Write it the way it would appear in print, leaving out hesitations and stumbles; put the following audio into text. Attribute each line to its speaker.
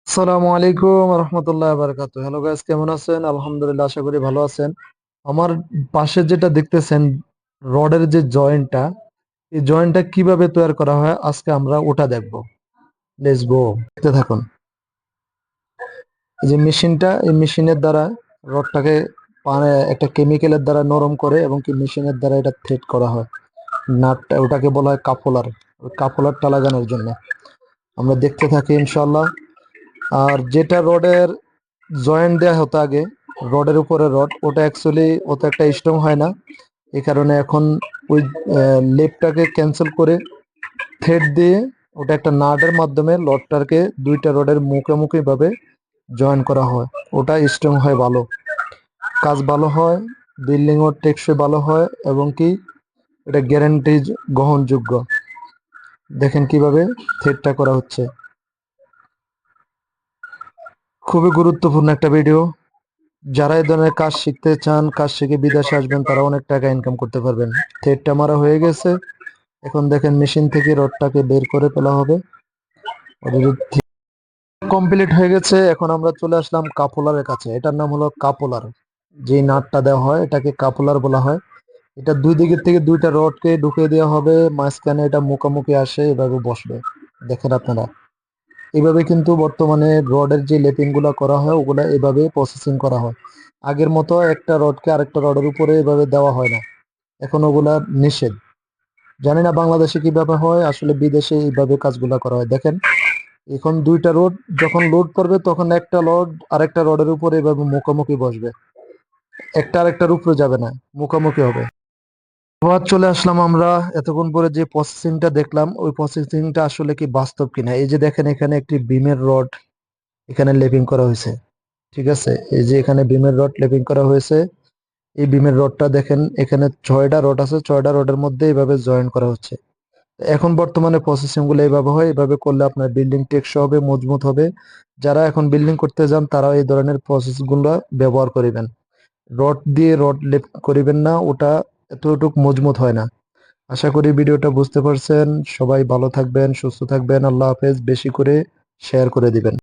Speaker 1: আসসালামু আলাইকুম রহমতুল্লাহ বারাকাতুহু। হ্যালো গাইস, কেমন আছেন? আলহামদুলিল্লাহ, আশা করি ভালো আছেন। আমার পাশে যেটা দেখতেছেন, রডের যে জয়েন্টটা, এই জয়েন্টটা কিভাবে তৈরি করা হয় আজকে আমরা ওটা দেখবো। লেটস গো, দেখতে থাকুন। এই যে মেশিনটা, এই মেশিনের দ্বারা রডটাকে একটা কেমিক্যালের দ্বারা নরম করে এবং কি মেশিনের দ্বারা এটা থ্রেড করা হয়। নাটটা ওটাকে বলা হয় কাপলার। কাপলারটা লাগানোর জন্য আমরা দেখতে থাকি ইনশাল্লাহ। আর যেটা রডের জয়েন্ট দেয়া হতো আগে, রডের উপরে রড, ওটা অ্যাকচুয়ালি অত একটা স্ট্রং হয় না। এই কারণে এখন ওই লেপটাকে ক্যান্সেল করে থ্রেড দিয়ে ওটা একটা নাটের মাধ্যমে রডটাকে দুইটা রডের মুখোমুখি ভাবে জয়েন করা হয়। ওটা স্ট্রং হয়, ভালো কাজ ভালো হয়, বিল্ডিং ও টেকসই ভালো হয় এবং কি এটা গ্যারান্টি গ্রহণযোগ্য। দেখেন কিভাবে থ্রেডটা করা হচ্ছে। খুবই গুরুত্বপূর্ণ একটা ভিডিও। যারা এই ধরনের কাজ শিখতে চান, কাজ শিখে বিদেশে আসবেন, তারা অনেক টাকা ইনকাম করতে পারবেন। থ্রেডটা মারা হয়ে গেছে, এখন দেখেন মেশিন থেকে রডটাকে বের করে ফেলা হবে। কমপ্লিট হয়ে গেছে। এখন আমরা চলে আসলাম কাপলারের কাছে। এটার নাম হলো কাপলার। যে নাটটা দেওয়া হয় এটাকে কাপলার বলা হয়। এটা দুই দিকের থেকে দুইটা রডকে ঢুকিয়ে দেওয়া হবে, মাঝখানে এটা মুখোমুখি আসে, এভাবে বসবে। দেখেন আপনারা, এইভাবে কিন্তু বর্তমানে রডের যে লেপিং গুলা করা হয় ওগুলা এভাবে প্রসেসিং করা হয়। আগের মতো একটা রডকে আরেকটা রডের উপরে এভাবে দেওয়া হয় না, এখন ওগুলা নিষেধ। জানি না বাংলাদেশে কিভাবে হয়, আসলে বিদেশে এইভাবে কাজগুলা করা হয়। দেখেন, এখন দুইটা রড যখন লোড করবে তখন একটা রড আরেকটা রডের উপরে এভাবে মুখোমুখি বসবে, একটা আরেকটার উপরে যাবে না, মুখোমুখি হবে। আবার চলে আসলাম আমরা। এতক্ষণ পরে যে প্রসেসিংটা দেখলাম, ওই প্রসেসিংটা আসলে কি বাস্তব কিনা। এই যে দেখেন, এখানে একটি বিমের রড এখানে লেপিং করা হয়েছে। ঠিক আছে, এই যে এখানে বিমের রড লেপিং করা হয়েছে। এই বিমের রডটা দেখেন, এখানে 6টা রড আছে, 6টা রডের মধ্যে এইভাবে জয়েন করা হচ্ছে। এখন বর্তমানে প্রসেসিং গুলো এইভাবে হয়। এইভাবে করলে আপনার বিল্ডিং টেকসই হবে, মজবুত হবে। যারা এখন বিল্ডিং করতে যান তারা এই ধরনের প্রসেস গুলো ব্যবহার করিবেন। রড দিয়ে রড লেপ করিবেন না, ওটা এতটুকু মজবুত হয় না। আশা করি ভিডিওটা বুঝতে পারছেন। সবাই ভালো থাকবেন, সুস্থ থাকবেন। আল্লাহ হাফেজ। বেশি করে শেয়ার করে দিবেন।